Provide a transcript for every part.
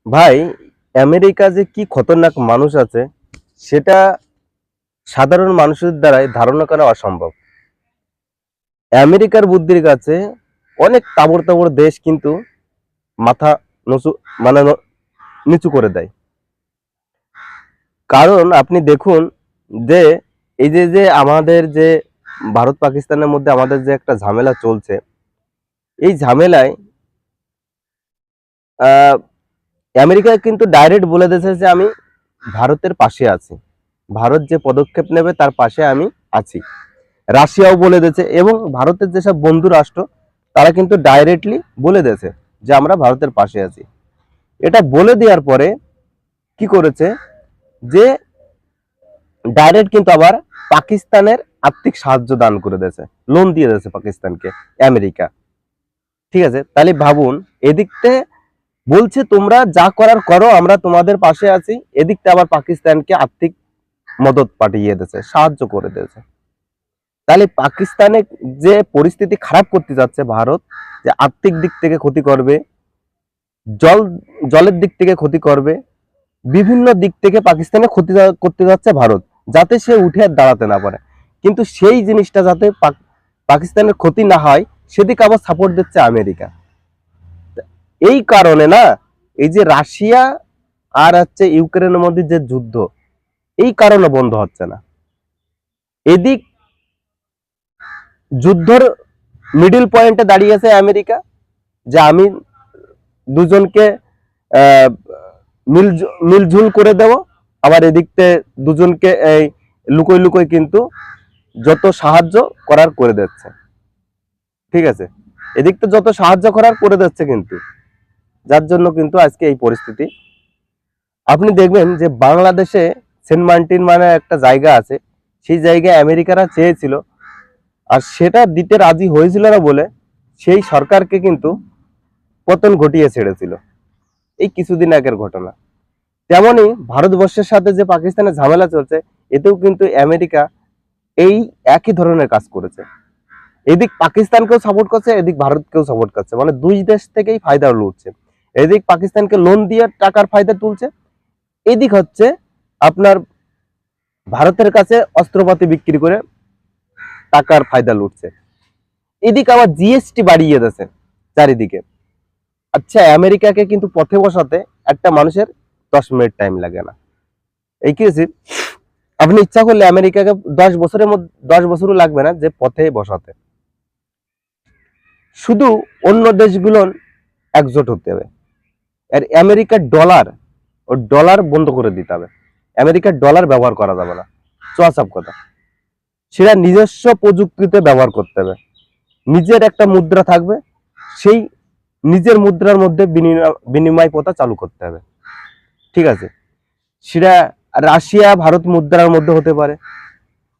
ভাই, আমেরিকা যে কি খতরনাক মানুষ আছে সেটা সাধারণ মানুষের দ্বারাই ধারণা করা অসম্ভব। আমেরিকার বুদ্ধির কাছে অনেক তাবড় তাবড় দেশ কিন্তু মাথা নচু মানে নিচু করে দেয়। কারণ আপনি দেখুন যে এই যে আমাদের যে ভারত পাকিস্তানের মধ্যে আমাদের যে একটা ঝামেলা চলছে, এই ঝামেলায় আহ আমেরিকা কিন্তু ডাইরেক্ট বলে দিয়েছে যে আমি ভারতের পাশে আছি, ভারত যে পদক্ষেপ নেবে তার পাশে আমি আছি। রাশিয়াও বলে দিয়েছে এবং ভারতের যেসব বন্ধু রাষ্ট্র তারা কিন্তু ডাইরেক্টলি বলে দিয়েছে যে আমরা ভারতের পাশে আছি। এটা বলে দেওয়ার পরে কি করেছে যে ডাইরেক্ট কিন্তু আবার পাকিস্তানের আর্থিক সাহায্য দান করে দিয়েছে, লোন দিয়ে দিয়েছে পাকিস্তানকে আমেরিকা। ঠিক আছে, তাহলে ভাবুন, এদিকতে বলছে তোমরা যা করার করো, আমরা তোমাদের পাশে আছি, এদিকতে আবার পাকিস্তানকে আর্থিক মদত পাঠিয়ে দিয়েছে, সাহায্য করে দিয়েছে। তাহলে পাকিস্তানে যে পরিস্থিতি খারাপ করতে যাচ্ছে ভারত, যে আর্থিক দিক থেকে ক্ষতি করবে, জল জলের দিক থেকে ক্ষতি করবে, বিভিন্ন দিক থেকে পাকিস্তানে ক্ষতি করতে যাচ্ছে ভারত, যাতে সে উঠে আর দাঁড়াতে না পারে। কিন্তু সেই জিনিসটা যাতে পাকিস্তানের ক্ষতি না হয় সেদিকে আবার সাপোর্ট দিচ্ছে আমেরিকা। এই কারণে না, এই যে রাশিয়া আর হচ্ছে ইউক্রেনের মধ্যে যে যুদ্ধ, এই কারণে বন্ধ হচ্ছে না। এদিক যুদ্ধর মিডিল পয়েন্টে দাঁড়িয়ে আছে আমেরিকা, যে আমি দুজনকে আহ, মিলঝুল করে দেব। আবার এদিকতে দুজনকে এই লুকোই লুকোই কিন্তু যত সাহায্য করার করে দিচ্ছে। ঠিক আছে, এদিকতে যত সাহায্য করার করে দিচ্ছে কিন্তু, যার জন্য কিন্তু আজকে এই পরিস্থিতি। আপনি দেখবেন যে বাংলাদেশে সেন্ট মার্টিন মানে একটা জায়গা আছে, সেই জায়গায় আমেরিকারা চেয়েছিল, আর সেটা দিতে রাজি হয়েছিল না বলে সেই সরকারকে কিন্তু পতন ঘটিয়ে ছেড়েছিল। এই কিছুদিন আগের ঘটনা। তেমনি ভারতবর্ষের সাথে যে পাকিস্তানের ঝামেলা চলছে, এতেও কিন্তু আমেরিকা এই একই ধরনের কাজ করেছে। এদিক পাকিস্তানকেও সাপোর্ট করছে, এদিক ভারতকেও সাপোর্ট করছে, মানে দুই দেশ থেকেই ফায়দা লুটছে। এদিক পাকিস্তানকে লোন দিয়ে টাকার ফায়দা তুলছে, এদিক হচ্ছে আপনার ভারতের কাছে অস্ত্রপাতি বিক্রি করে টাকার ফায়দা লুটছে। এদিক আবার জিএসটি বাড়িয়ে দিয়েছে চারিদিকে। আচ্ছা, আমেরিকাকে কিন্তু পথে বসাতে একটা মানুষের 10 মিনিট টাইম লাগে না। এই কি আপনি ইচ্ছা করলে আমেরিকাকে 10 বছরের মধ্যে 10 বছরও লাগবে না যে পথে বসাতে। শুধু অন্য দেশগুলো একজোট হতে হবে। আর আমেরিকার ডলার, ও ডলার বন্ধ করে দিতে হবে। আমেরিকার ডলার ব্যবহার করা যাবে না, চুয়াচাপ কথা। সেটা নিজস্ব প্রযুক্তিতে ব্যবহার করতে হবে। নিজের একটা মুদ্রা থাকবে, সেই নিজের মুদ্রার মধ্যে বিনিময় প্রথা চালু করতে হবে। ঠিক আছে, সেটা রাশিয়া ভারত মুদ্রার মধ্যে হতে পারে,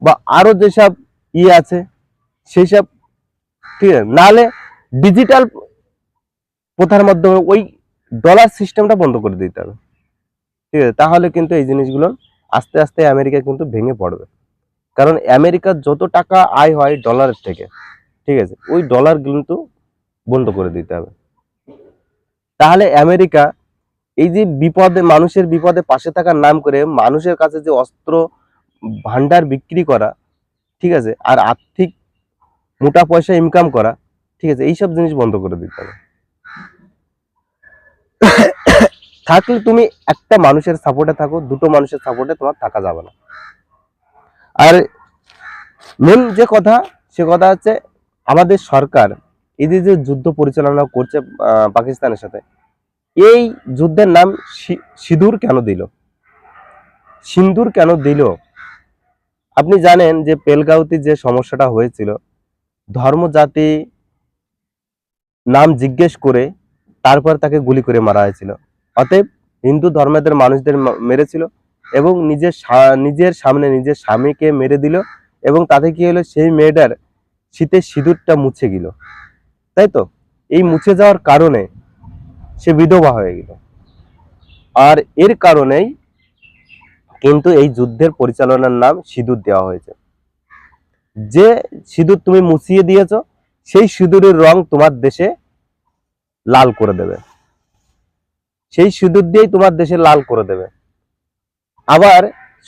বা আরো যেসব আছে সেই সব। ঠিক আছে, নাহলে ডিজিটাল প্রথার মাধ্যমে ওই ডলার সিস্টেমটা বন্ধ করে দিতে হবে। ঠিক আছে, তাহলে কিন্তু এই জিনিসগুলো আস্তে আস্তে আমেরিকা কিন্তু ভেঙে পড়বে। কারণ আমেরিকার যত টাকা আয় হয় ডলারের থেকে, ঠিক আছে, ওই ডলার কিন্তু বন্ধ করে দিতে হবে। তাহলে আমেরিকা এই যে বিপদে, মানুষের বিপদে পাশে থাকার নাম করে মানুষের কাছে যে অস্ত্র ভান্ডার বিক্রি করা, ঠিক আছে, আর আর্থিক মোটা পয়সা ইনকাম করা, ঠিক আছে, এইসব জিনিস বন্ধ করে দিতে হবে। থাকলে তুমি একটা মানুষের সাপোর্টে থাকো, দুটো মানুষের সাপোর্টে তোমার থাকা যাবে না। আর মেন যে কথা, সে কথা হচ্ছে আমাদের সরকার এই যে যুদ্ধ পরিচালনা করছে পাকিস্তানের সাথে, এই যুদ্ধের নাম সিঁদুর কেন দিল, সিন্দুর কেন দিল? আপনি জানেন যে পেলগাঁওতে যে সমস্যাটা হয়েছিল, ধর্ম জাতি নাম জিজ্ঞেস করে তারপর তাকে গুলি করে মারা হয়েছিল। অতএব হিন্দু ধর্মের মানুষদের মেরেছিল এবং নিজের সামনে নিজের স্বামীকে মেরে দিল, এবং তাতে কি হলো, সেই মেয়েটার শীতের সিঁদুরটা মুছে গেল। তাই তো, এই মুছে যাওয়ার কারণে সে বিধবা হয়ে গেল। আর এর কারণেই কিন্তু এই যুদ্ধের পরিচালনার নাম সিঁদুর দেওয়া হয়েছে। যে সিঁদুর তুমি মুছিয়ে দিয়েছ, সেই সিঁদুরের রং তোমার দেশে লাল করে দেবে। সেই সিঁদুর দিয়েই তোমার দেশে লাল করে দেবে। আবার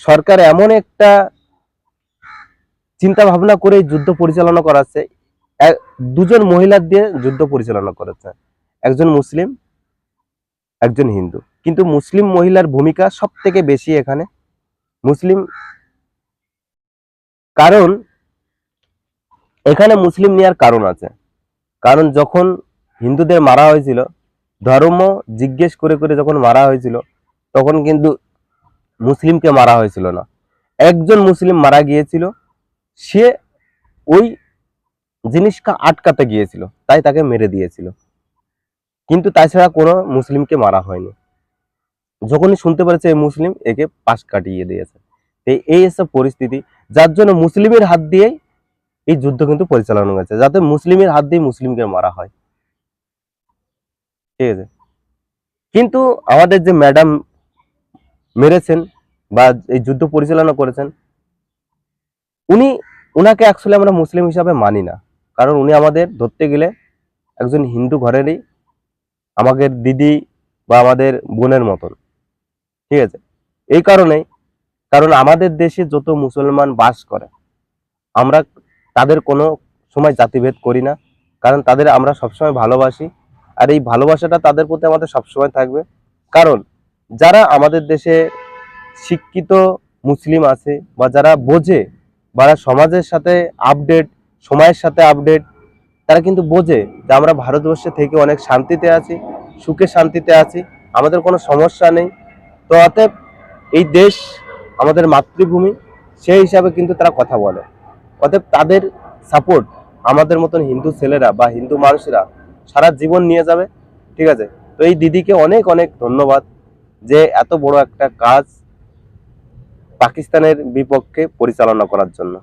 সরকার এমন একটা চিন্তা ভাবনা করে যুদ্ধ পরিচালনা করাচ্ছে, দুজন মহিলা দিয়ে যুদ্ধ পরিচালনা করেছে, একজন মুসলিম একজন হিন্দু, কিন্তু মুসলিম মহিলার ভূমিকা সব থেকে বেশি এখানে। মুসলিম, কারণ এখানে মুসলিম নেওয়ার কারণ আছে। কারণ যখন হিন্দুদের মারা হয়েছিল, ধর্ম জিজ্ঞেস করে করে যখন মারা হয়েছিল, তখন কিন্তু মুসলিমকে মারা হয়েছিল না, একজন মুসলিম মারা গিয়েছিল, সে ওই জিনিসটা আটকাতে গিয়েছিল, তাই তাকে মেরে দিয়েছিল, কিন্তু তাছাড়া কোনো মুসলিমকে মারা হয়নি। যখনই শুনতে পেরেছে এই মুসলিম, একে পাশ কাটিয়ে দিয়েছে। এই সব পরিস্থিতি, যার জন্য মুসলিমের হাত দিয়েই এই যুদ্ধ কিন্তু পরিচালনা হয়েছে, যাতে মুসলিমের হাত দিয়ে মুসলিমকে মারা হয়। ঠিক আছে, কিন্তু আমাদের যে ম্যাডাম মেরেছেন বা এই যুদ্ধ পরিচালনা করেছেন, উনাকে অ্যাকচুয়ালি আমরা মুসলিম হিসাবে মানি না। কারণ উনি আমাদের ধরতে গেলে একজন হিন্দু ঘরেরই আমাদের দিদি বা আমাদের বোনের মতন। ঠিক আছে, এই কারণেই, কারণ আমাদের দেশে যত মুসলমান বাস করে, আমরা তাদের কোনো সময় জাতিভেদ করি না, কারণ তাদের আমরা সবসময় ভালোবাসি, আর এই ভালোবাসাটা তাদের প্রতি আমাদের সবসময় থাকবে। কারণ যারা আমাদের দেশে শিক্ষিত মুসলিম আছে, বা যারা বোঝে, বা সমাজের সাথে আপডেট, সময়ের সাথে আপডেট, তারা কিন্তু বোঝে যে আমরা ভারতবর্ষে থেকে অনেক শান্তিতে আছি, সুখে শান্তিতে আছি, আমাদের কোনো সমস্যা নেই। তো অতএব এই দেশ আমাদের মাতৃভূমি, সেই হিসাবে কিন্তু তারা কথা বলে। অতএব তাদের সাপোর্ট আমাদের মতন হিন্দু ছেলেরা বা হিন্দু মানুষেরা সারা জীবন নিয়ে যাবে। ঠিক আছে, তো এই দিদিকে অনেক অনেক ধন্যবাদ, যে এত বড় একটা কাজ পাকিস্তানের বিপক্ষে পরিচালনা করার জন্য।